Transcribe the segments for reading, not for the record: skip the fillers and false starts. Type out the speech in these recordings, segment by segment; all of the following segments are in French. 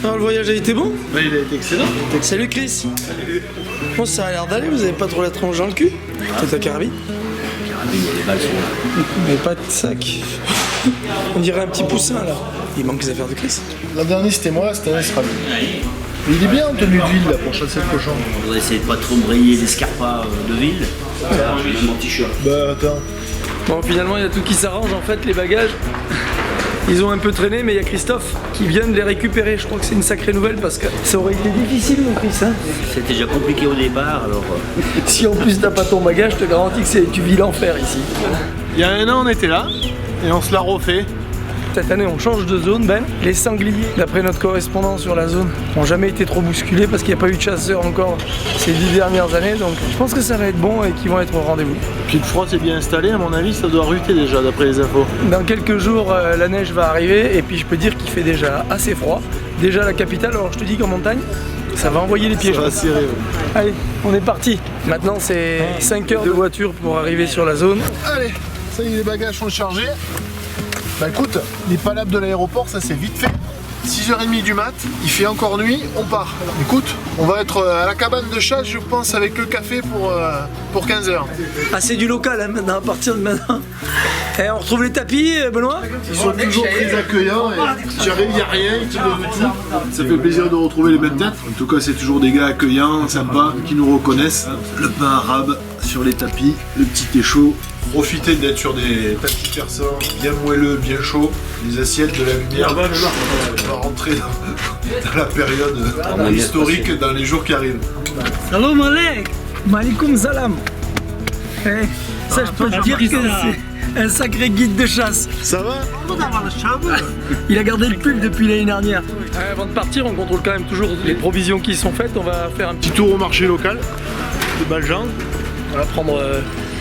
Alors, le voyage a été bon? Bah, il a été excellent. Salut Chris. Bon, ça a l'air d'aller, vous avez pas trop la tronche dans le cul? C'est ta carabine? Carabine, les balles sont là. Mais pas de sac. On dirait un petit poussin là. Il manque les affaires de Chris. L'an dernier c'était moi, cette année ce sera lui. Mais il est bien en tenue de ville là pour chasser le cochon. On devrait essayer de pas trop briller les scarpas de ville. Là, j'ai mon t-shirt. Bah attends. Bon, finalement, il y a tout qui s'arrange en fait, les bagages. Ils ont un peu traîné, mais il y a Christophe qui vient de les récupérer. Je crois que c'est une sacrée nouvelle parce que ça aurait été difficile, mon Chris. Hein. C'était déjà compliqué au départ, alors. Si en plus t'as pas ton bagage, je te garantis que tu vis l'enfer ici. Il y a un an on était là et on se l'a refait. Cette année, on change de zone, Ben. Les sangliers, d'après notre correspondant sur la zone, n'ont jamais été trop bousculés parce qu'il n'y a pas eu de chasseurs encore ces 10 dernières années. Donc, je pense que ça va être bon et qu'ils vont être au rendez-vous. Puis le froid s'est bien installé, à mon avis, ça doit ruter déjà, d'après les infos. Dans quelques jours, la neige va arriver et puis je peux dire qu'il fait déjà assez froid. Déjà la capitale, alors je te dis qu'en montagne, ça va envoyer les pieds. Ça va serrer, ouais. Allez, on est parti. Maintenant, c'est 5 heures de voiture pour arriver sur la zone. Allez, ça y est, les bagages sont chargés. Bah écoute, les palables de l'aéroport, ça c'est vite fait. 6h30 du mat, il fait encore nuit, on part. Écoute, on va être à la cabane de chasse, je pense, avec le café pour 15h. Ah, c'est du local hein, maintenant, à partir de maintenant. Et on retrouve les tapis, Benoît? Ils sont toujours très accueillants et tu arrives, il n'y a rien, ils te donnent tout. Ça fait plaisir de retrouver les belles têtes. En tout cas, c'est toujours des gars accueillants, sympas, qui nous reconnaissent. Le pain arabe sur les tapis, le petit thé chaud. Profitez d'être sur des tapis persans bien moelleux, bien chauds, les assiettes, de la lumière. On va rentrer dans la période historique dans les jours qui arrivent. Salam alaikum. Malikum salam. Ça, je peux te dire que c'est un sacré guide de chasse. Ça va? Il a gardé le pull depuis l'année dernière. Avant de partir, on contrôle quand même toujours les provisions qui sont faites. On va faire un petit Petit tour au marché local de Baljan. On va prendre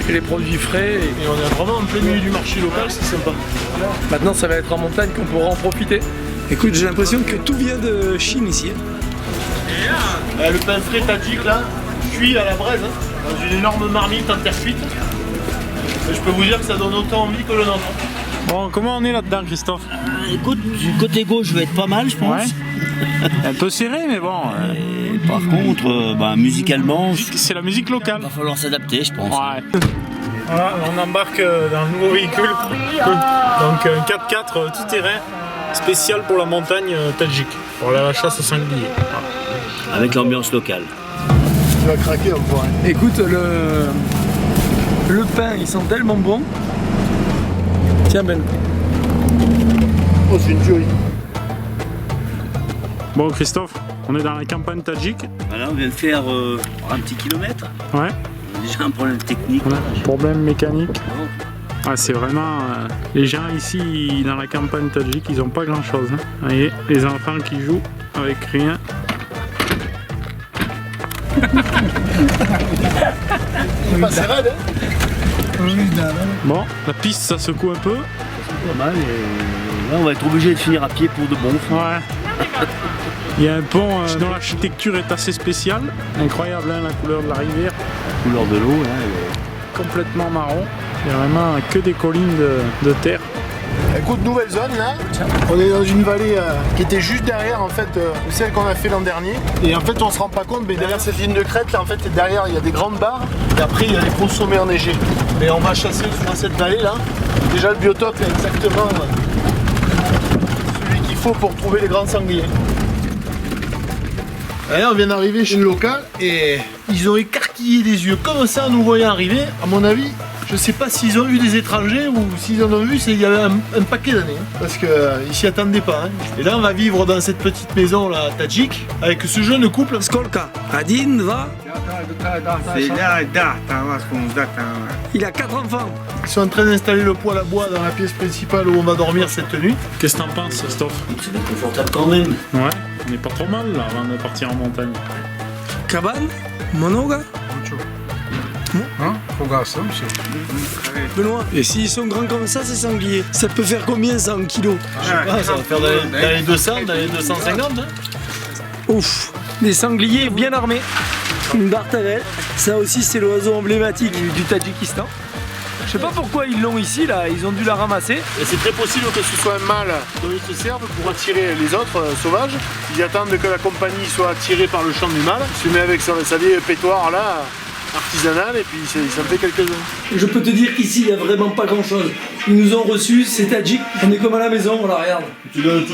les produits frais. Et on est vraiment en plein milieu du marché local, c'est sympa. Maintenant, ça va être en montagne qu'on pourra en profiter. Écoute, j'ai l'impression que tout vient de Chine ici. Le pain frais tadjik là, cuit à la braise, hein, dans une énorme marmite en terre cuite. Et je peux vous dire que ça donne autant envie que le nôtre. Bon, comment on est là-dedans, Christophe? Écoute, du côté gauche, je vais être pas mal, je pense. Ouais. Un peu serré, mais bon. Et par contre, musicalement, C'est la musique locale. va falloir s'adapter, je pense. Ouais. Voilà, on embarque dans un nouveau véhicule. Donc un 4x4 tout terrain, spécial pour la montagne tadjik. Pour la chasse au sanglier. Avec l'ambiance locale. Tu vas craquer encore. Hein. Écoute, le pain, il sent tellement bon. Tiens, Ben. Oh, c'est une tuerie. Bon, Christophe, on est dans la campagne tadjik. Voilà, on vient de faire un petit kilomètre. Ouais. On a déjà un problème technique. On a un problème mécanique. Ah, c'est vraiment... les gens ici, dans la campagne tadjik, ils ont pas grand-chose. Hein. Vous voyez, les enfants qui jouent avec rien. C'est raide, hein? Bon, la piste, ça secoue un peu. Pas mal. Et là, on va être obligé de finir à pied pour de bon. Ouais. Il y a un pont dont l'architecture est assez spéciale. Incroyable, hein, la couleur de la rivière. La couleur de l'eau, là. Complètement marron. Il y a vraiment que des collines de terre. Écoute, nouvelle zone là. On est dans une vallée qui était juste derrière en fait celle qu'on a fait l'an dernier. Et en fait on se rend pas compte, mais derrière cette ligne de crête là en fait derrière il y a des grandes barres et après il y a des gros sommets enneigés. Et on va chasser dans cette vallée là. Déjà le biotope est exactement celui qu'il faut pour trouver les grands sangliers. Et là, on vient d'arriver chez le local et ils ont écarquillé les yeux comme ça en nous voyant arriver. À mon avis, je sais pas s'ils ont vu des étrangers ou s'ils en ont vu, c'est il y avait un paquet d'années. Hein, parce qu'ils s'y attendaient pas. Hein. Et là, on va vivre dans cette petite maison là, tadjik, avec ce jeune couple. Skolka, Adin va. Il a 4 enfants. Ils sont en train d'installer le poêle à bois dans la pièce principale où on va dormir cette nuit. Qu'est-ce que t'en penses, Christophe? C'est bien confortable quand même. Ouais, on n'est pas trop mal là avant de partir en montagne. Cabane, monoga. Benoît, et s'ils sont grands comme ça, ces sangliers, ça peut faire combien 100 kilos? Je sais pas, ça va faire dans les 200, dans les 250. Hein. Ouf, des sangliers bien armés. Une bartavelle, ça aussi c'est l'oiseau emblématique du Tadjikistan. Je sais pas pourquoi ils l'ont ici là, ils ont dû la ramasser. Et c'est très possible que ce soit un mâle dont ils se servent pour attirer les autres sauvages. Ils attendent que la compagnie soit attirée par le chant du mâle. Il se met avec sa vieille pétoire là, artisanale, et puis il s'en fait quelques-uns. Je peux te dire qu'ici il n'y a vraiment pas grand chose. Ils nous ont reçus, c'est tadjik, on est comme à la maison, on la regarde. Tu donnes tout?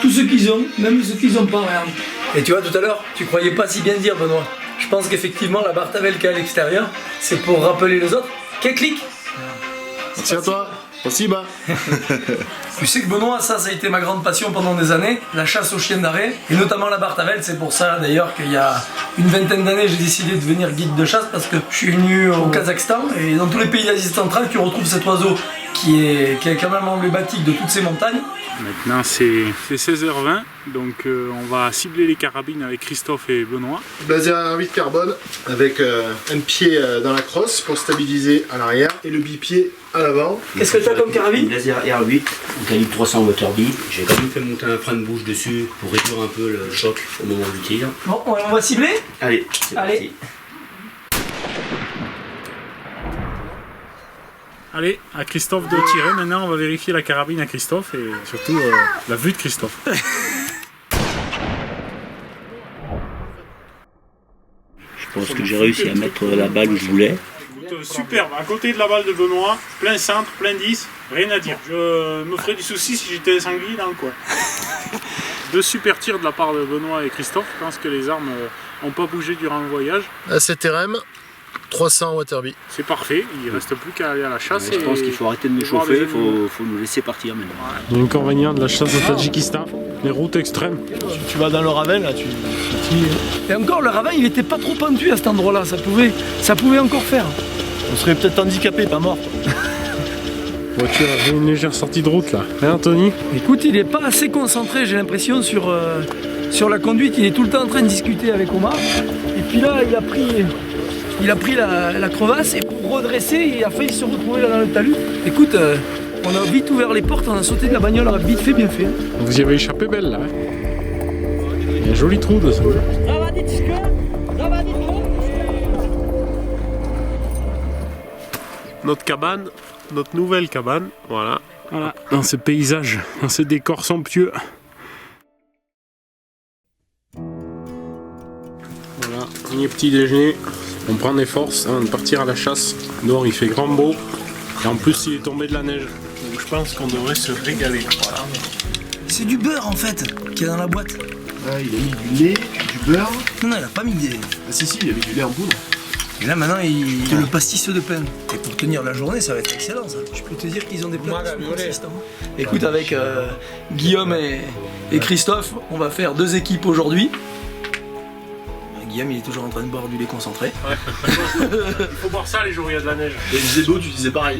Tout ce qu'ils ont, même ceux qu'ils n'ont pas, regarde. Et tu vois, tout à l'heure, tu croyais pas si bien dire, Benoît. Je pense qu'effectivement, la bartavelle qu'il y a à l'extérieur, c'est pour rappeler les autres. Quel clic? Merci à toi. Merci, bah. Tu sais que Benoît, ça a été ma grande passion pendant des années, la chasse aux chiens d'arrêt, et notamment la bartavelle. C'est pour ça d'ailleurs qu'il y a une vingtaine d'années, j'ai décidé de devenir guide de chasse parce que je suis venu au Kazakhstan, et dans tous les pays d'Asie centrale, tu retrouves cet oiseau qui est quand même emblématique de toutes ces montagnes. Maintenant c'est 16h20, donc on va cibler les carabines avec Christophe et Benoît. Blazer à 8 carbone avec un pied dans la crosse pour stabiliser à l'arrière et le bipied à l'avant. Qu'est-ce que tu as comme carabine? Laser R8, en calibre 300 Waterby. J'ai quand même fait monter un frein de bouche dessus pour réduire un peu le choc au moment du tir. Bon, on va cibler? Allez, c'est parti. Allez, à Christophe de tirer. Maintenant, on va vérifier la carabine à Christophe et surtout la vue de Christophe. Je pense que j'ai réussi à mettre la balle où je voulais. Écoute, superbe, à côté de la balle de Benoît, plein centre, plein 10, rien à dire. Je me ferais du souci si j'étais un sanglier dans le coin. Deux super tirs de la part de Benoît et Christophe. Je pense que les armes n'ont pas bougé durant le voyage. ACTRM 300 Waterby. C'est parfait, il ne reste plus qu'à aller à la chasse. Je pense qu'il faut arrêter de nous chauffer, il faut nous laisser partir maintenant. L'inconvénient de la chasse au Tadjikistan, les routes extrêmes. Tu vas dans le ravin là, tu... Et encore, le ravin, il était pas trop pentu à cet endroit-là, ça pouvait encore faire. On serait peut-être handicapé, pas mort. Voiture avait une légère sortie de route là. Hein, Anthony? Écoute, il est pas assez concentré, j'ai l'impression, sur la conduite. Il est tout le temps en train de discuter avec Omar. Et puis là, il a pris la crevasse et pour redresser, il a failli se retrouver là dans le talus. Écoute, on a vite ouvert les portes, on a sauté de la bagnole, on a vite fait, bien fait. Vous y avez échappé belle là. Hein. Il y a un joli trou de ça. Notre cabane, notre nouvelle cabane, voilà. Dans ce paysage, dans ce décor somptueux. Voilà, premier petit déjeuner. On prend des forces avant de partir à la chasse. Dehors il fait grand beau. Et en plus il est tombé de la neige. Donc je pense qu'on devrait se régaler. Voilà. C'est du beurre en fait qu'il y a dans la boîte. Ah, il a mis du lait, du beurre. Non, il a pas mis des... Ah si, il a mis du lait en poudre. Et là maintenant il y a le pastis de pain. Et pour tenir la journée ça va être excellent ça. Je peux te dire qu'ils ont des plats qui sont consistants. Écoute, avec Guillaume et Christophe, on va faire 2 équipes aujourd'hui. Guillaume il est toujours en train de boire du lait concentré. Ouais. Il faut boire ça les jours où il y a de la neige. Et il disait d'eau, tu disais pareil.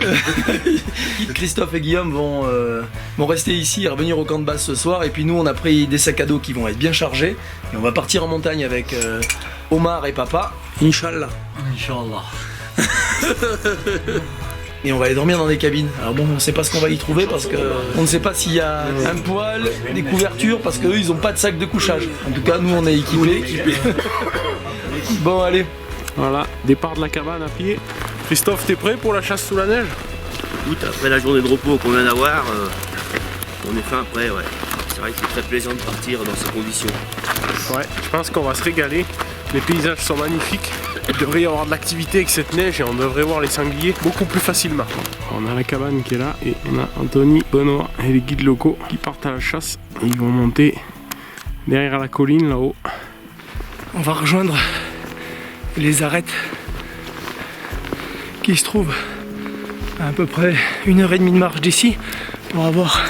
Christophe et Guillaume vont rester ici et revenir au camp de base ce soir. Et puis nous on a pris des sacs à dos qui vont être bien chargés. Et on va partir en montagne avec Omar et papa. Inch'Allah. Inch'Allah. Et on va aller dormir dans des cabines. Alors bon, on ne sait pas ce qu'on va y trouver parce que on ne sait pas s'il y a un poêle, des couvertures, parce qu'eux ils n'ont pas de sac de couchage. En tout cas, nous on est équipés. Bon, allez. Voilà, départ de la cabane à pied. Christophe, t'es prêt pour la chasse sous la neige? Écoute, après la journée de repos qu'on vient d'avoir, on est fin prêt, ouais. C'est vrai que c'est très plaisant de partir dans ces conditions. Ouais, je pense qu'on va se régaler. Les paysages sont magnifiques. Il devrait y avoir de l'activité avec cette neige et on devrait voir les sangliers beaucoup plus facilement. On a la cabane qui est là et on a Anthony, Benoît et les guides locaux qui partent à la chasse. Et ils vont monter derrière la colline là-haut. On va rejoindre les arêtes qui se trouvent à peu près 1h30 de marche d'ici pour avoir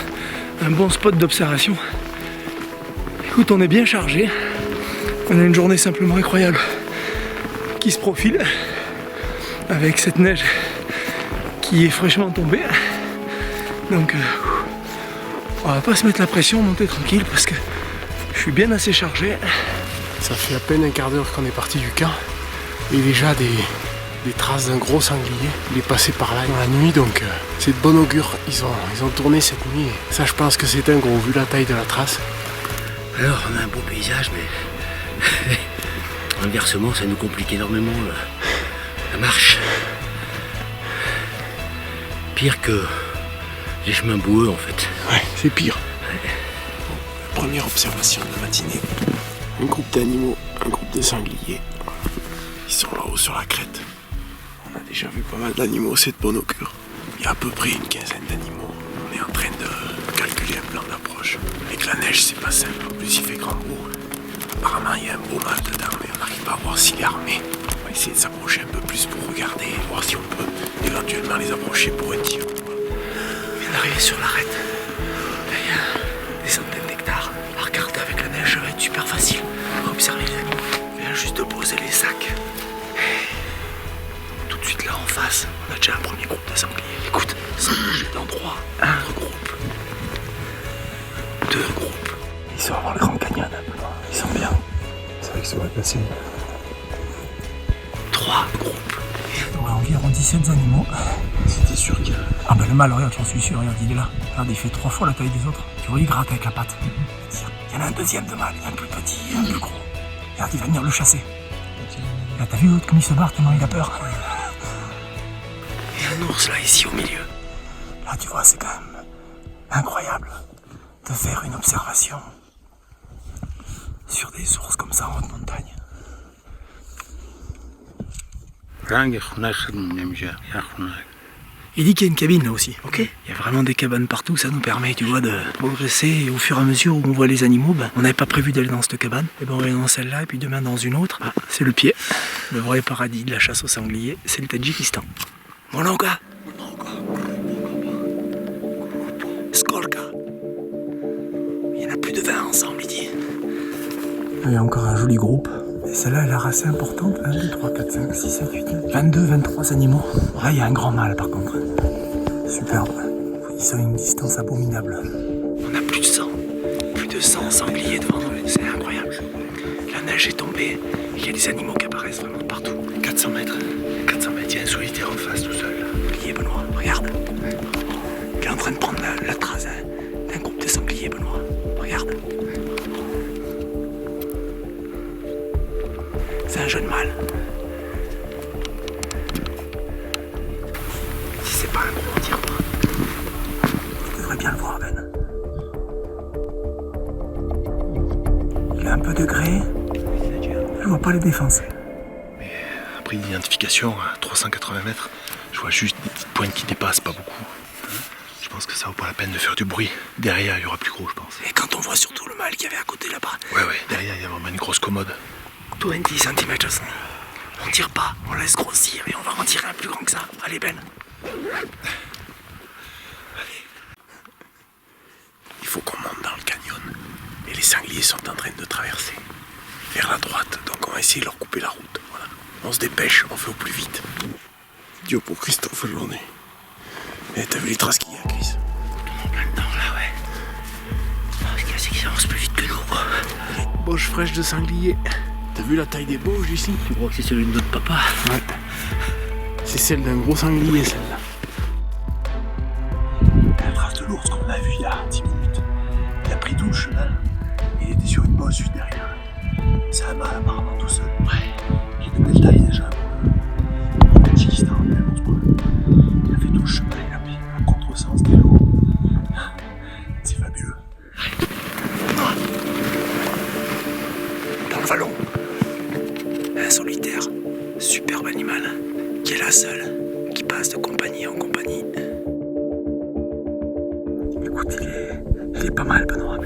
un bon spot d'observation. Écoute, on est bien chargé. On a une journée simplement incroyable qui se profile avec cette neige qui est fraîchement tombée. Donc on va pas se mettre la pression, monter tranquille parce que je suis bien assez chargé. Ça fait à peine un quart d'heure qu'on est parti du camp et déjà des traces d'un gros sanglier. Il est passé par là dans la nuit, donc c'est de bon augure. Ils ont tourné cette nuit et ça je pense que c'est un gros vu la taille de la trace. Alors on a un beau paysage mais inversement ça nous complique énormément la marche. pire que les chemins boueux en fait. Ouais, c'est pire. Première observation de la matinée. Un groupe d'animaux, un groupe de sangliers. Ils sont là-haut sur la crête. On a déjà vu pas mal d'animaux, c'est de bon augure. Il y a à peu près une quinzaine d'animaux. On est en train de calculer un plan d'approche. Avec la neige, c'est pas simple. En plus, il fait grand beau. Apparemment, il y a un beau mâle dedans, mais on n'arrive pas à voir s'il est armé. On va essayer de s'approcher un peu plus pour regarder et voir si on peut éventuellement les approcher pour un tir. On vient d'arriver sur l'arête. Il y a des centaines d'hectares. À regarder avec la neige, ça va être super facile. On va observer les animaux. On vient juste de poser les sacs. Tout de suite là en face, on a déjà un premier groupe de sangliers. Écoute, sans bouger d'endroit, un groupe. Deux groupes. Ils sont avant le Grand Canyon. Ils sont bien. C'est vrai que ça va être facile. 3 groupes. Il y aurait environ 17 animaux. C'était sûr qu'il y a... Ah ben le mâle, regarde, j'en suis sûr, regarde, il est là. Regarde, il fait 3 fois la taille des autres. Tu vois, il gratte avec la patte. Il y en a un deuxième de mâle, un plus petit, un plus gros. Regarde, il va venir le chasser. Là, t'as vu l'autre comme il se barre tellement il a peur. Il y a un ours là, ici au milieu. Là, tu vois, c'est quand même incroyable de faire une observation sur des ours comme ça en haute montagne. Il dit qu'il y a une cabine là aussi, ok. Il y a vraiment des cabanes partout, ça nous permet, tu vois, de progresser. Et au fur et à mesure où on voit les animaux, on n'avait pas prévu d'aller dans cette cabane. Et on va aller dans celle-là, et puis demain dans une autre. Ah, c'est le pied. Le vrai paradis de la chasse aux sangliers, c'est le Tadjikistan. Monoga. Skolka. Il y en a plus de 20 ensemble, il dit. Il y a encore un joli groupe. Et celle-là, elle a l'air assez importante. 1, 2, 3, 4, 5, 6, 7, 8, 9, 22, 23 animaux. Là, il y a un grand mâle, par contre. Superbe. Ils sont à une distance abominable. On a plus de 100. Plus de 100 sangliers devant nous. C'est incroyable. La neige est tombée. Il y a des animaux qui apparaissent vraiment partout. 400 mètres. 400 mètres. Il y a un solitaire en face, tout seul. Sanglier, Benoît. Regarde. Il est en train de prendre la trace d'un groupe de sangliers, Benoît. Regarde. C'est un jeune mâle. Si c'est pas un gros, on tire pas. Tu devrais bien le voir, Ben. Il a un peu de gré. Je vois pas les défenses. Mais après l'identification à 380 mètres, je vois juste des petites pointes qui dépassent, pas beaucoup. Je pense que ça vaut pas la peine de faire du bruit. Derrière, il y aura plus gros, je pense. Et quand on voit surtout le mâle qu'il y avait à côté là-bas. Ouais, derrière, il y a vraiment une grosse commode. 20 cm. On tire pas, on laisse grossir et on va en tirer un plus grand que ça. Allez, Ben. Il faut qu'on monte dans le canyon. Et les sangliers sont en train de traverser vers la droite. Donc on va essayer de leur couper la route. Voilà. On se dépêche, on fait au plus vite. Dieu pour Christophe aujourd'hui. Et t'as vu les traces qu'il y a, Chris? En plein dedans, là, ouais. C'est qu'ils avancent plus vite que nous, quoi. Bauche fraîche de sanglier. T'as vu la taille des bauges ici? Tu crois que c'est celui de notre papa? Ouais. C'est celle d'un gros sanglier, celle-là. La trace de l'ours qu'on a vu il y a 10 minutes. Il a pris tout le chemin. Il était sur une bosse juste derrière. C'est un mâle apparemment tout seul. Ouais. Il est de belle taille déjà. Au Tadjikistan, on se croit. Il a fait tout le chemin, il a pris un contresens des lots. C'est fabuleux. Dans le vallon. Un solitaire, superbe animal, qui est la seule qui passe de compagnie en compagnie. Écoute, il est pas mal, Benoît.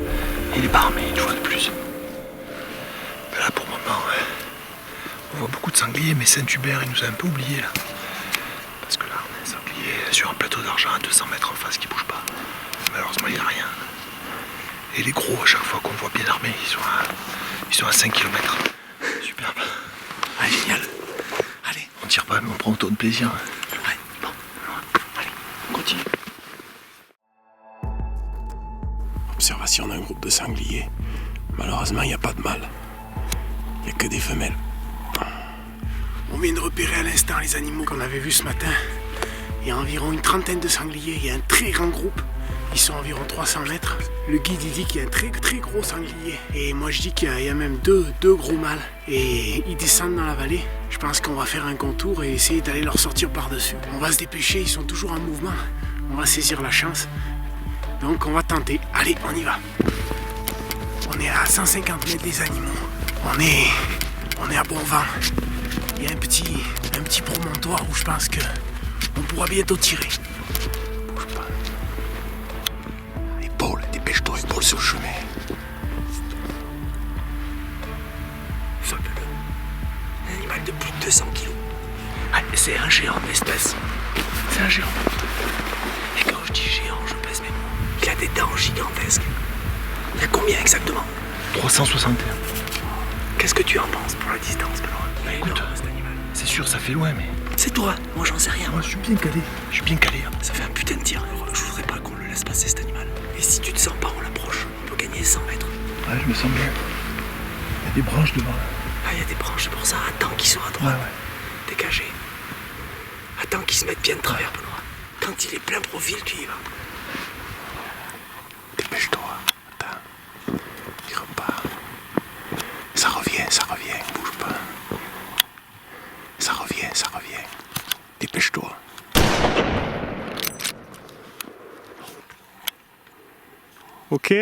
Il est pas armé, une fois de plus. Là, pour le moment, on voit beaucoup de sangliers, mais Saint-Hubert, il nous a un peu oubliés là. Parce que là, on a un sanglier sur un plateau d'argent à 200 mètres en face qui bouge pas. Malheureusement, il n'y a rien. Et les gros, à chaque fois qu'on voit bien armés, ils sont à 5 km. Superbe. Ah, génial. Allez. On tire pas, mais on prend autant de plaisir. Ouais, bon. Allez, on continue. Observation d'un groupe de sangliers. Malheureusement, il n'y a pas de mâle. Il n'y a que des femelles. On vient de repérer à l'instant les animaux qu'on avait vus ce matin. Il y a environ une trentaine de sangliers. Il y a un très grand groupe. Ils sont environ 300 mètres. Le guide il dit qu'il y a un très très gros sanglier. Et moi je dis qu'il y a même deux gros mâles. Et ils descendent dans la vallée. Je pense qu'on va faire un contour et essayer d'aller leur sortir par-dessus. On va se dépêcher, ils sont toujours en mouvement. on va saisir la chance. Donc on va tenter. Allez, on y va. On est à 150 mètres des animaux. On est à bon vent. Il y a un petit promontoire où je pense que on pourra bientôt tirer. Bouge pas. Allez, Paul, dépêche-toi, Paul sur le chemin. Un animal de plus de 200 kilos. Ah, c'est un géant d'espèce. C'est un géant. Et quand je dis géant, je pèse mes mots. Il a des dents gigantesques. Il y a combien exactement? 361. Qu'est-ce que tu en penses pour la distance, Benoît? Écoute, cet animal. C'est sûr, ça fait loin, mais... C'est toi, moi j'en sais rien. Moi je suis bien calé. Je suis bien calé. Hein. Ça fait un putain de tir. Je voudrais pas qu'on le laisse passer, cet animal. Et si tu te sens pas, on l'approche. On peut gagner 100 mètres. Ouais, je me sens bien. Il y a des branches devant là. Ah, il y a des branches, c'est pour ça. Attends qu'ils soient à droite. Ouais. Dégagé. Attends qu'ils se mettent bien de travers, Benoît. Quand il est plein profil, tu y vas. Dépêche-toi. Attends. Il repart. Ça revient. Bouge pas. Ça revient. Dépêche-toi. Ok.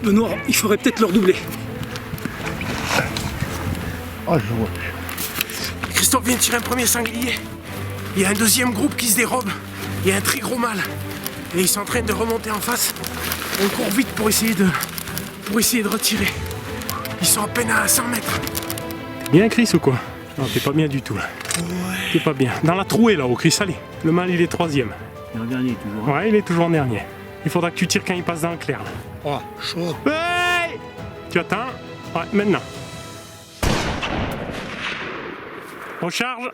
Benoît, il faudrait peut-être le redoubler. Ah, je vois. Christophe vient de tirer un premier sanglier. Il y a un deuxième groupe qui se dérobe. Il y a un très gros mâle. Et ils sont en train de remonter en face. On court vite pour essayer de retirer. Ils sont à peine à 100 mètres. T'es bien, Chris, ou quoi? Non, t'es pas bien du tout là. Ouais. T'es pas bien. Dans la trouée là-haut, Chris, allez. Le mâle, il est troisième. Il est en dernier toujours. Ouais, il est toujours en dernier. Il faudra que tu tires quand il passe dans le clair là. Oh, chaud. Ouais. Tu attends. Ouais, maintenant. Recharge.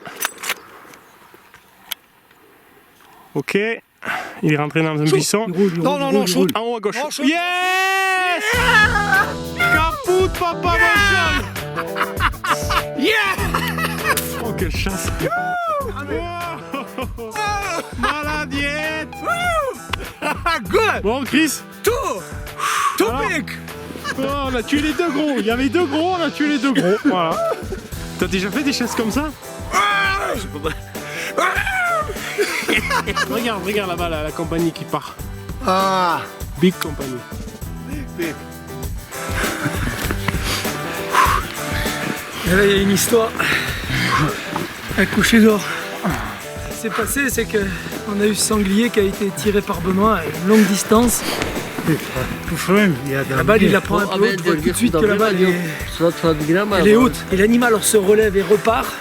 Ok. Il est rentré dans un buisson. Non, chaud. En haut à gauche. Oh, yes! Capoute, papa, mon chien! Yeah! Oh, quelle chasse! Maladiette! Good! Bon, Chris? Too big! Oh, on a tué les deux gros. Il y avait deux gros, on a tué les deux gros. Voilà. T'as déjà fait des chasses comme ça? Je peux pas. Regarde là-bas la compagnie qui part. Ah, Big compagnie. big. Et là, il y a une histoire. Un coucher d'or. Ce qui s'est passé, c'est qu'on a eu ce sanglier qui a été tiré par Benoît à une longue distance. La balle, il la prend un peu haute, tu vois tout de suite que la balle elle est haute. Et l'animal se relève et repart.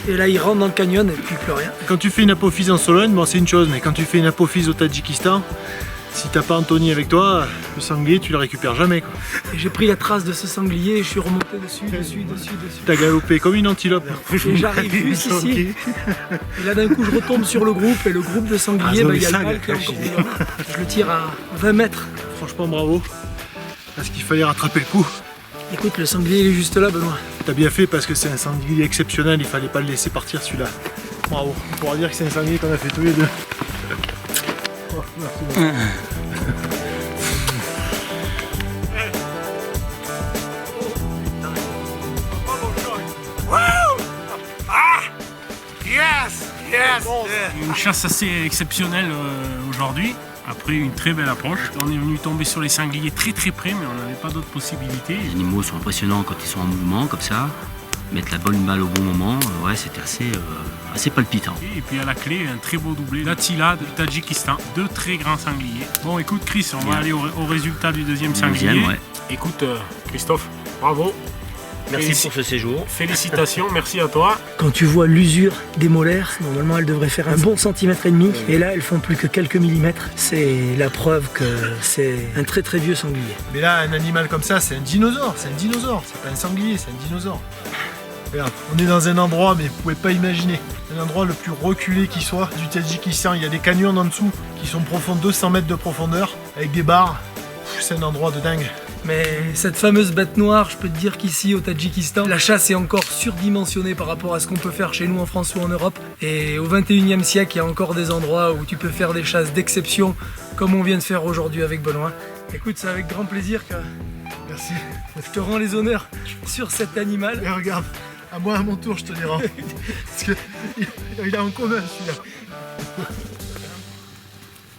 Et là, il rentre dans le canyon et puis plus rien. Quand tu fais une apophyse en Sologne, bon, c'est une chose, mais quand tu fais une apophyse au Tadjikistan, si t'as pas Anthony avec toi, le sanglier, tu le récupères jamais, quoi. Et j'ai pris la trace de ce sanglier et je suis remonté dessus. T'as galopé comme une antilope. Et j'arrive juste ici. Et là, d'un coup, je retombe sur le groupe et le groupe de sangliers, il y a le mâle qui est encore devant. Je le tire à 20 mètres. Franchement, bravo. Parce qu'il fallait rattraper le coup. Écoute, le sanglier, il est juste là, Benoît. T'as bien fait parce que c'est un sanglier exceptionnel, il fallait pas le laisser partir celui-là. Bravo. On pourra dire que c'est un sanglier qu'on a fait tous les deux. Oh, merci. Une chasse assez exceptionnelle aujourd'hui, après une très belle approche. On est venu tomber sur les sangliers très près, mais on n'avait pas d'autres possibilités. Les animaux sont impressionnants quand ils sont en mouvement comme ça. Mettre la bonne balle au bon moment, ouais, c'était assez palpitant. Et puis à la clé, un très beau doublé d'Attila du Tadjikistan. Deux très grands sangliers. Bon, écoute Chris, on va aller au résultat du deuxième sanglier. Ouais. Écoute Christophe, bravo. Merci pour ce séjour. Félicitations, merci à toi. Quand tu vois l'usure des molaires, normalement elles devraient faire un bon centimètre et demi, et là elles font plus que quelques millimètres. C'est la preuve que c'est un très vieux sanglier. Mais là, un animal comme ça, c'est un dinosaure, c'est pas un sanglier, c'est un dinosaure. Regarde, on est dans un endroit, mais vous pouvez pas imaginer, un endroit le plus reculé qui soit du Tadjikistan. Il y a des canyons en dessous qui sont profonds, 200 mètres de profondeur, avec des barres. C'est un endroit de dingue. Mais cette fameuse bête noire, je peux te dire qu'ici au Tadjikistan, la chasse est encore surdimensionnée par rapport à ce qu'on peut faire chez nous en France ou en Europe. Et au 21e siècle, il y a encore des endroits où tu peux faire des chasses d'exception comme on vient de faire aujourd'hui avec Benoît. Écoute, c'est avec grand plaisir que Merci. je te rends les honneurs sur cet animal. Et regarde, à moi à mon tour je te les rends. Parce que il a en commun celui-là.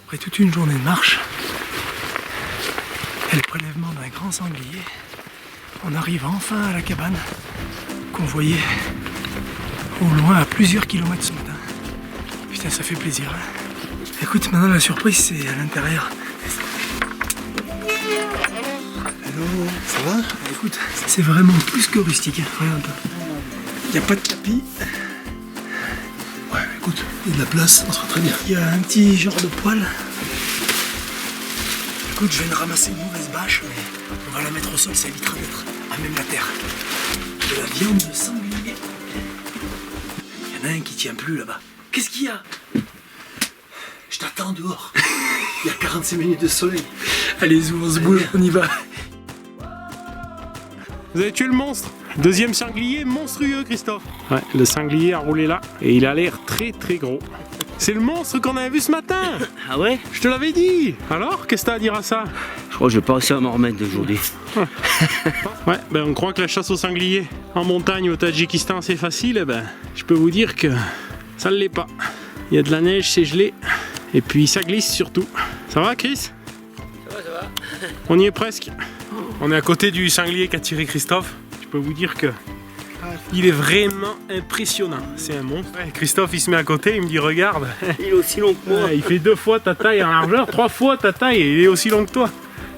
Après toute une journée de marche et le prélèvement d'un grand sanglier, on arrive enfin à la cabane qu'on voyait au loin à plusieurs kilomètres ce matin. Putain, ça fait plaisir. Hein. Écoute, maintenant la surprise c'est à l'intérieur. Hello, ça va? Écoute, c'est vraiment plus que rustique. Regarde un peu. Il n'y a pas de tapis. Ouais, écoute, il y a de la place, on sera très bien. Il y a un petit genre de poêle. Écoute, je viens de ramasser une mauvaise bâche, mais on va la mettre au sol, ça évitera d'être à même la terre. De la viande de sanglier. Il y en a un qui tient plus là-bas. Qu'est-ce qu'il y a? Je t'attends dehors. Il y a 45 minutes de soleil. Allez, Zou, on se bouge, on y va. Vous avez tué le monstre. Deuxième sanglier monstrueux, Christophe. Ouais, le sanglier a roulé là et il a l'air très très gros. C'est le monstre qu'on avait vu ce matin. Ah ouais? Je te l'avais dit. Alors, qu'est-ce que t'as à dire à ça? Je crois que je vais pas réussir à m'en remettre d'aujourd'hui. Ouais, ben on croit que la chasse au sanglier en montagne au Tadjikistan c'est facile. Eh ben, je peux vous dire que ça ne l'est pas. Il y a de la neige, c'est gelé. Et puis ça glisse surtout. Ça va, Chris? Ça va. On y est presque. On est à côté du sanglier qu'a tiré Christophe. Je peux vous dire que il est vraiment impressionnant. C'est un monstre. Ouais, Christophe il se met à côté, il me dit regarde. Il est aussi long que moi. Ouais, il fait 2 fois ta taille en largeur, 3 fois ta taille et il est aussi long que toi.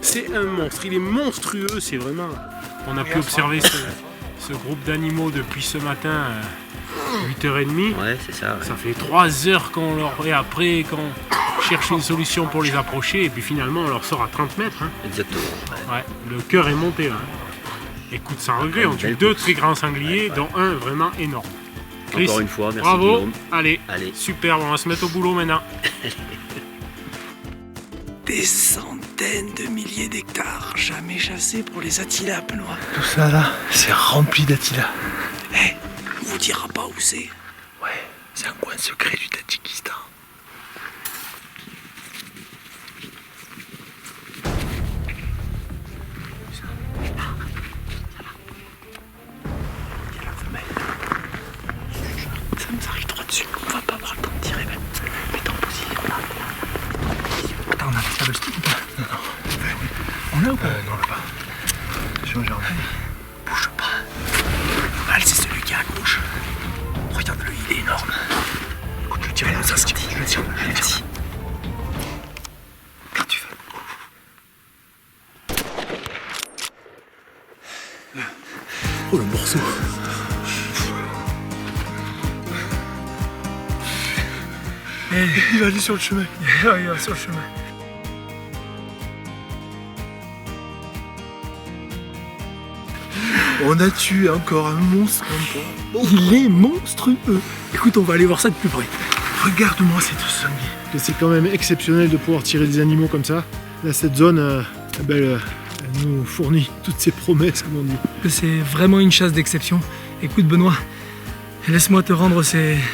C'est un monstre, il est monstrueux, c'est vraiment... On a pu observer ce groupe d'animaux depuis ce matin, 8h30. Ouais, c'est ça. Ouais. Ça fait 3 heures qu'on leur... Et après, qu'on cherche une solution pour les approcher, et puis finalement on leur sort à 30 mètres. Hein. Exactement. Ouais, le cœur est monté là. Écoute, sans regret, on tue 2 très grands sangliers, dont un vraiment énorme. Chris, encore une fois, merci bravo. Guillaume. Allez, Allez. superbe, on va se mettre au boulot maintenant. Des centaines de milliers d'hectares, jamais chassés pour les Attila, Benoît. Tout ça là, c'est rempli d'Attila. Eh, on vous dira pas où c'est. Ouais, c'est un coin secret du Tadjikistan. Ça nous arrive droit dessus, on va pas avoir le temps de tirer. Mets-toi en position là. Attends, on a le câble stick ou pas? Non. On l'a ou pas? Non, là-bas. Sur le jardin. Bouge pas. Ah, c'est celui qui est à gauche. Regarde-le, il est énorme. Écoute, je le tire comme ça, je le tire. Merci. Quand tu veux. Oh le morceau. Il va aller sur le chemin. Il va sur le chemin. On a tué encore un monstre comme toi. Il est monstrueux. Écoute, on va aller voir ça de plus près. Regarde-moi cette sanglier. C'est quand même exceptionnel de pouvoir tirer des animaux comme ça. Là, cette zone, elle nous fournit toutes ces promesses, comme on dit. C'est vraiment une chasse d'exception. Écoute, Benoît, laisse-moi te rendre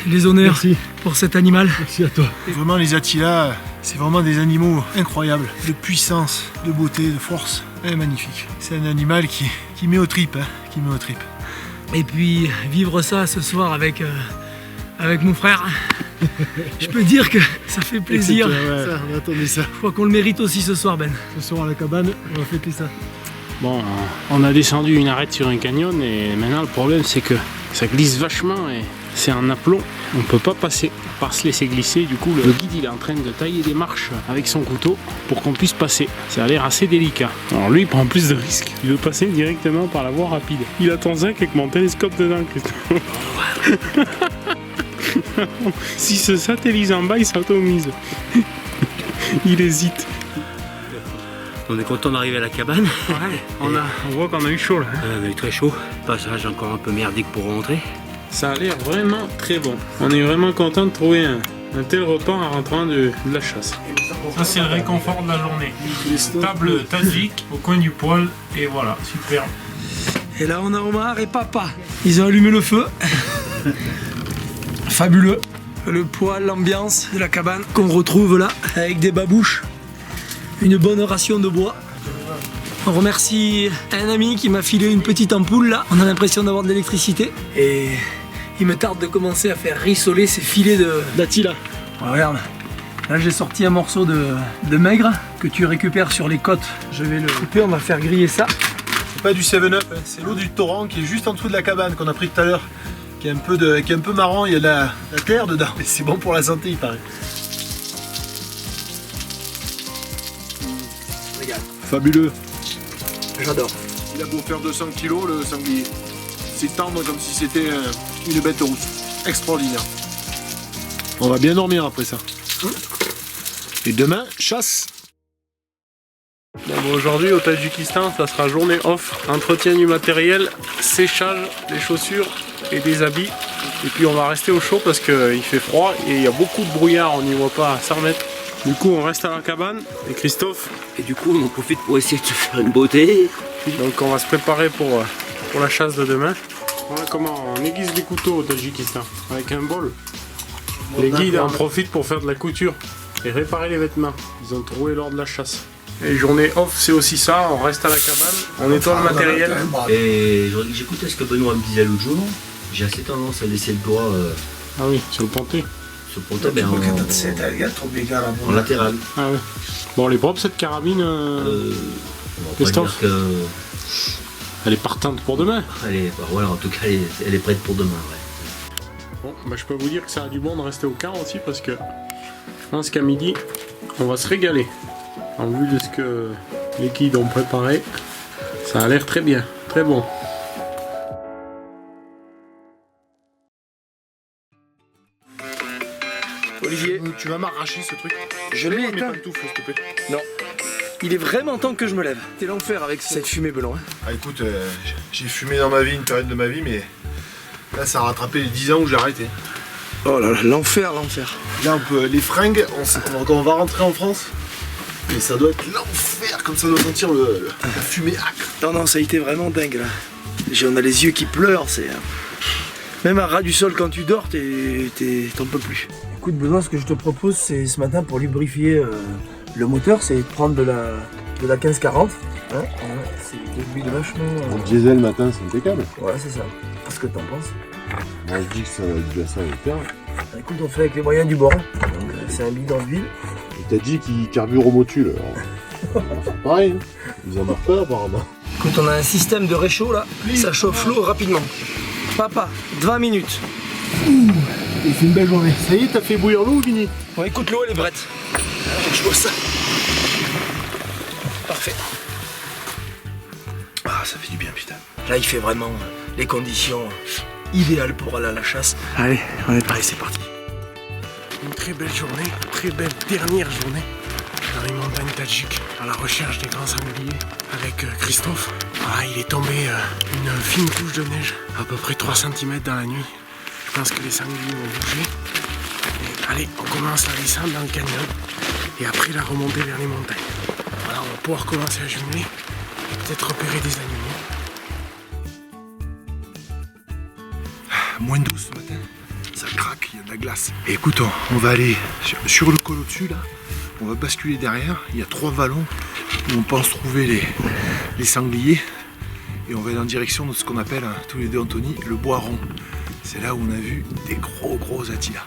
les honneurs Merci. pour cet animal. Merci à toi. Vraiment, les Attila, c'est vraiment des animaux incroyables. De puissance, de beauté, de force. Magnifique. C'est un animal qui met aux tripes. Qui met aux tripes. Et puis, vivre ça ce soir avec mon frère, je peux dire que ça fait plaisir. Ouais. Ça, on attendait ça. Je crois qu'on le mérite aussi ce soir, Ben. Ce soir à la cabane, on va fêter ça. Bon, on a descendu une arête sur un canyon et maintenant le problème c'est que ça glisse vachement et c'est en aplomb. On peut pas passer, par se laisser glisser. Du coup, le guide il est en train de tailler des marches avec son couteau pour qu'on puisse passer. Ça a l'air assez délicat. Alors lui, il prend plus de risques. Il veut passer directement par la voie rapide. Il attend ça avec mon télescope dedans, Christophe. Si ce satellite en bas, il s'automise. Il hésite. On est content d'arriver à la cabane. Ouais, on voit qu'on a eu chaud là. On a eu très chaud. Passage encore un peu merdique pour rentrer. Ça a l'air vraiment très bon. On est vraiment content de trouver un tel repas en rentrant de la chasse. Ça c'est le réconfort de la journée. Table tadjik au coin du poêle et voilà, super. Et là on a Omar et Papa. Ils ont allumé le feu. Fabuleux. Le poêle, l'ambiance de la cabane qu'on retrouve là avec des babouches. une bonne ration de bois. On remercie un ami qui m'a filé une petite ampoule là. On a l'impression d'avoir de l'électricité. Et il me tarde de commencer à faire rissoler ces filets d'Attila. Regarde, là j'ai sorti un morceau de maigre que tu récupères sur les côtes. Je vais le couper, on va faire griller ça. C'est pas du 7-Up, hein. C'est l'eau du torrent qui est juste en dessous de la cabane qu'on a pris tout à l'heure. Qui est un peu marrant, il y a de la terre dedans. Et c'est bon pour la santé, il paraît. Regarde, Fabuleux. j'adore. Il a beau faire 200 kg le sanglier. C'est tendre comme si c'était une bête rousse. Extraordinaire. On va bien dormir après ça. Et demain, chasse. Bon, aujourd'hui au Tadjikistan, ça sera journée off, entretien du matériel, séchage des chaussures et des habits. Et puis on va rester au chaud parce qu'il fait froid et il y a beaucoup de brouillard, on n'y voit pas à 100 mètres. Du coup on reste à la cabane et Christophe. Et du coup, on en profite pour essayer de se faire une beauté. Donc on va se préparer pour la chasse de demain. Voilà comment on aiguise les couteaux au Tadjikistan avec un bol. Les guides en profitent pour faire de la couture et réparer les vêtements. Ils ont trouvé lors de la chasse. Et journée off, c'est aussi ça, on reste à la cabane, on nettoie le matériel. Et j'écoutais ce que Benoît me disait l'autre jour. J'ai assez tendance à laisser le doigt Ah oui, sur le ponté. se ponter en latéral. Ah oui. Bon, elle est propre cette carabine, On va pas Christophe dire que... Elle est partante pour demain. Voilà, en tout cas, elle est prête pour demain. Ouais. Bon, bah, je peux vous dire que ça a du bon de rester au camp aussi parce que je pense qu'à midi, on va se régaler. En vue de ce que les guides ont préparé, ça a l'air très bien, très bon. Olivier, Tu vas m'arracher ce truc. je l'ai Mais éteint. pas le tout, s'il te plaît. Non. Il est vraiment temps que je me lève. C'est l'enfer avec cette fumée belon. Hein. Ah écoute, j'ai fumé dans ma vie une période de ma vie, mais là ça a rattrapé les 10 ans où j'ai arrêté. Oh là là, l'enfer, l'enfer. Là on peut, les fringues, quand on va rentrer en France, mais ça doit être l'enfer, comme ça doit sentir la fumée acre. Non, non, ça a été vraiment dingue là. On a les yeux qui pleurent, c'est... Même à ras du sol quand tu dors, t'en peux plus. Écoute Benoît, ce que je te propose, c'est ce matin pour lubrifier le moteur, c'est de prendre de la 1540. Hein, c'est de l'huile vachement... Le diesel le matin, c'est impeccable. Ouais, c'est ça. Qu'est-ce que t'en penses? Moi, je dis que ça va être bien ça avec faire. Écoute, on fait avec les moyens du bord. Donc, c'est un bidon d'huile. Et t'as dit qu'il carbure au motule. On va faire pareil. Hein. Ils en marquent pas apparemment. Écoute, on a un système de réchaud là, ça chauffe l'eau rapidement. Papa, 20 minutes. Et c'est une belle journée. Ça y est, t'as fait bouillir l'eau, Vini? Bon, écoute, l'eau elle est prête. Je vois ça. Parfait. Ah, ça fait du bien, putain. Là, il fait vraiment les conditions idéales pour aller à la chasse. Allez, on est prêt, c'est parti. Une très belle journée, très belle dernière journée dans les montagnes tadjiques, à la recherche des grands sangliers avec Christophe. Ah, il est tombé une fine couche de neige, à peu près 3 cm dans la nuit. Je pense que les sangliers vont bouger. Et allez, on commence la descente dans le canyon et après la remontée vers les montagnes. Voilà, on va pouvoir commencer à jumeler et peut-être repérer des animaux. Moins 12 ce matin. Ça craque, il y a de la glace. Et écoute, on va aller sur le col au-dessus là. On va basculer derrière. Il y a 3 vallons où on pense trouver les sangliers. Et on va aller en direction de ce qu'on appelle, tous les deux Anthony, le bois rond. C'est là où on a vu des gros Attila.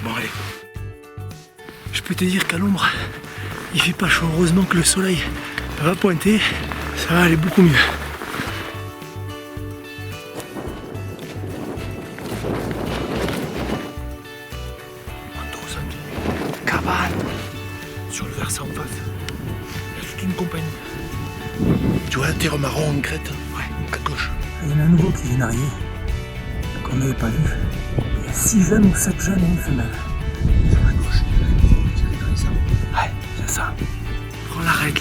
Bon, allez. Je peux te dire qu'à l'ombre, il fait pas chaud. Heureusement que le soleil va pointer. Ça va aller beaucoup mieux. Cabane. Sur le versant en face, il y a toute une compagnie. Tu vois la terre marron en crête? Ouais, à gauche. Il y en a un nouveau qui vient d'arriver, qu'on n'avait pas vu. Il y a 6 jeunes ou 7 jeunes et une femelle. Sur la gauche, Ouais, c'est ça. Prends l'arête.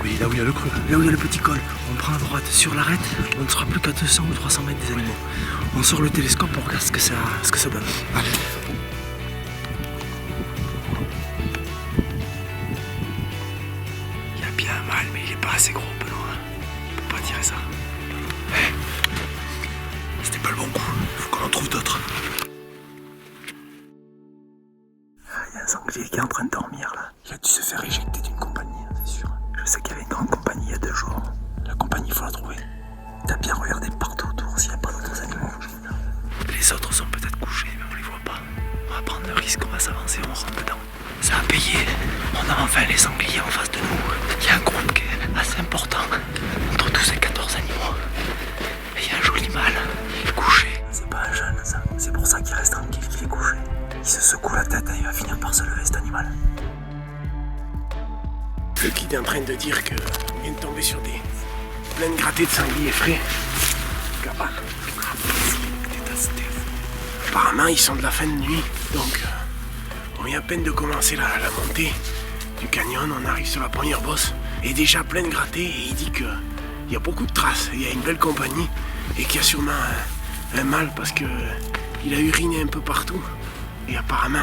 oui, là où il y a le creux. Là où il y a le petit col, on prend à droite sur l'arête, on ne sera plus qu'à 200 ou 300 mètres des animaux. On sort le télescope pour regarder ce que ça donne. Allez. Il y a bien un mâle, mais il est pas assez gros, Benoît. On peut pas tirer ça. C'était pas le bon coup. Faut qu'on en trouve d'autres. Il y a un sanglier qui est en train de dormir là. Il a dû se faire éjecter d'une compagnie. était en train de dire qu'on vient de tomber sur des plaines grattées de sangliers frais. Apparemment ils sont de la fin de nuit, donc on vient à peine de commencer la montée du canyon, on arrive sur la première bosse et déjà pleine grattée et il dit qu'il y a beaucoup de traces, il y a une belle compagnie et qu'il y a sûrement un mâle parce qu'il a uriné un peu partout et apparemment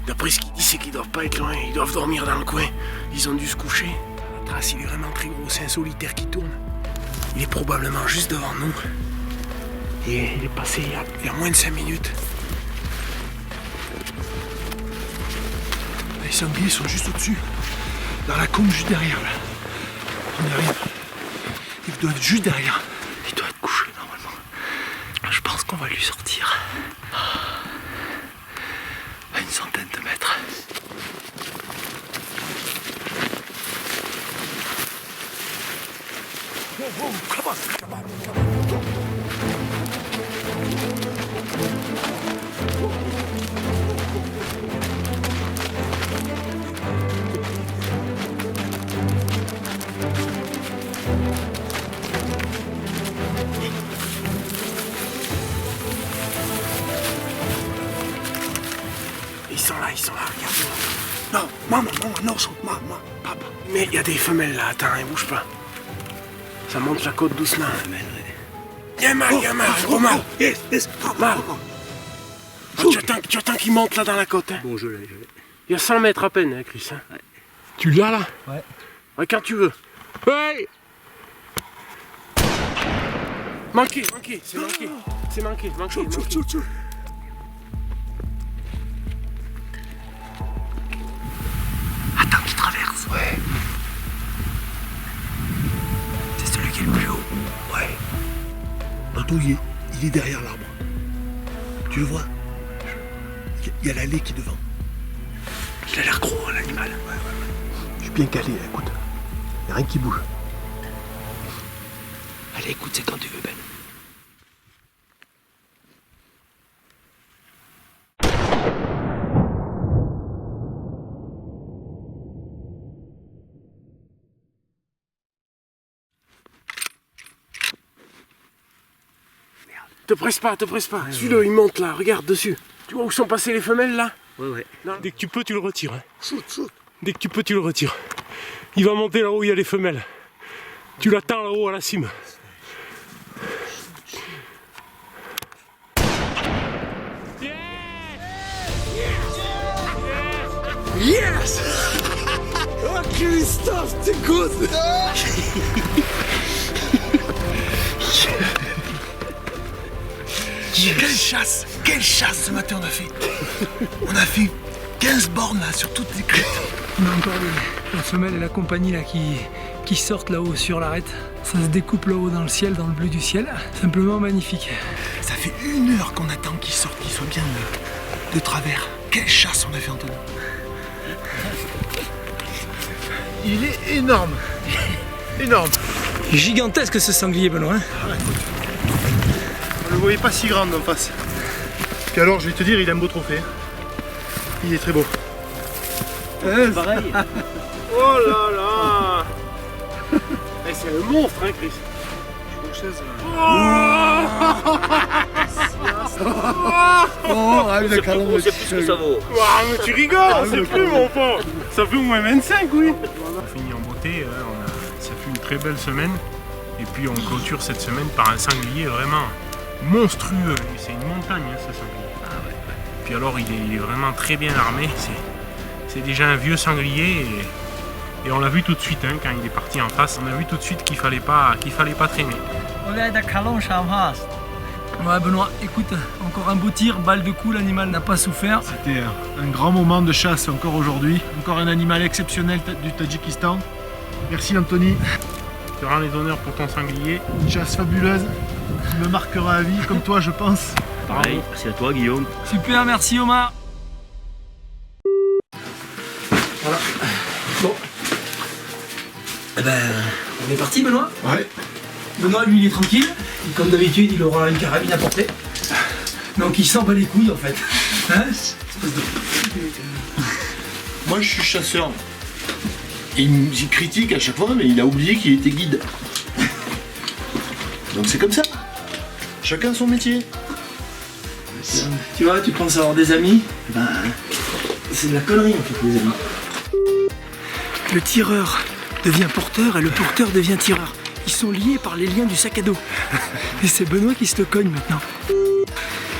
d'après ce qu'il dit c'est qu'ils doivent pas être loin, ils doivent dormir dans le coin, ils ont dû se coucher. La trace il est vraiment très gros, c'est un solitaire qui tourne, il est probablement juste devant nous. Et il est passé il y a moins de 5 minutes. Les sangliers sont juste au-dessus. Dans la combe juste derrière là. On y arrive. Ils doivent être juste derrière. Il doit être couché normalement. Je pense qu'on va lui sortir. À une centaine de mètres. Oh, oh, come on, come on, come on. Ils sont là, regarde. Non, maman, non, maman, papa. Mais il y a des femelles là, attends, ils bougent pas. Ça monte la côte doucement. Il y a un mâle, Romain. Yes, Mâle. Tu attends qu'il monte là dans la côte. Hein. Bon, je l'ai. Il y a 100 mètres à peine, hein, Chris. Hein. Ouais. Tu l'as là? Ouais. Ouais, quand tu veux. Ouais. Manqué, c'est manqué. C'est manqué. Attends qu'il traverse. Ouais. C'est celui qui est le plus haut. Ouais. Anto, il est derrière l'arbre. Tu le vois? Il y a l'allée qui est devant. Il a l'air gros, hein, l'animal. Ouais. Je suis bien calé, écoute. Il n'y a rien qui bouge. Allez, écoute, c'est quand tu veux, Ben. Te presse pas. Suis-le, il monte là, regarde dessus. Tu vois où sont passées les femelles là? Ouais. Non. Dès que tu peux, tu le retires. Hein. Dès que tu peux, tu le retires. Il va monter là-haut, il y a les femelles. Tu l'attends là-haut à la cime. Yes! Oh, Christophe, t'es good! Quelle chasse ce matin on a fait! On a fait 15 bornes là sur toutes les crêtes. On a encore la femelle et la compagnie là qui sortent là-haut sur l'arête. Ça se découpe là-haut dans le ciel, dans le bleu du ciel. Simplement magnifique. Ça fait 1 heure qu'on attend qu'ils sortent, qu'ils soient bien de travers. Quelle chasse on a fait, Anthony! Il est énorme. Énorme. Gigantesque ce sanglier, Benoît. On le voyait pas si grand en face. Puis alors, je vais te dire, il a un beau trophée. Il est très beau. Pareil. Oh là là. C'est un monstre, hein, Chris. Oh, avec la calandre. On sait plus ce que ça vaut. Mais tu rigoles, c'est plus mon pauvre. Ça fait au moins 25, oui. On a fini en beauté, ça fait une très belle semaine. Et puis on clôture cette semaine par un sanglier vraiment monstrueux. C'est une montagne, hein, ce sanglier. Puis alors il est vraiment très bien armé. C'est déjà un vieux sanglier et on l'a vu tout de suite hein, quand il est parti en face. On a vu tout de suite qu'il fallait pas traîner. Ouais, Benoît, écoute, encore un beau tir, balle de cou, l'animal n'a pas souffert. C'était un grand moment de chasse encore aujourd'hui. Encore un animal exceptionnel du Tadjikistan. Merci Anthony. Je te rends les honneurs pour ton sanglier. Une chasse fabuleuse qui me marquera à vie, comme toi je pense. Pareil, merci à toi Guillaume. Super, merci Omar. Voilà. Bon. Eh ben, on est parti, Benoît. Ouais. Benoît, lui, il est tranquille. Et comme d'habitude, il aura une carabine à portée. Donc il s'en bat les couilles en fait. Hein? Moi je suis chasseur. il critique à chaque fois, mais il a oublié qu'il était guide. Donc c'est comme ça. Chacun son métier. Tu vois, tu penses avoir des amis? Ben, c'est de la connerie en fait, les amis. Le tireur devient porteur et le porteur devient tireur. Ils sont liés par les liens du sac à dos. Et c'est Benoît qui se le cogne maintenant.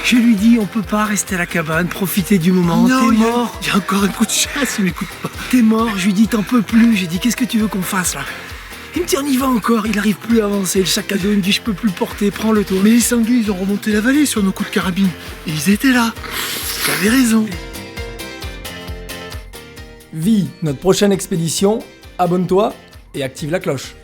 Je lui dis, on peut pas rester à la cabane, profiter du moment. Non, t'es mort. Il y a encore un coup de chasse, il m'écoute pas. T'es mort. Je lui dis, t'en peux plus. J'ai dit, qu'est-ce que tu veux qu'on fasse là? Il me dit, on y va encore. Il arrive plus à avancer. Le sac à dos, il me dit, je peux plus le porter. Prends-le toi. Mais les sangliers, ils ont remonté la vallée sur nos coups de carabine. Et ils étaient là. T'avais raison. Vis notre prochaine expédition, abonne-toi et active la cloche.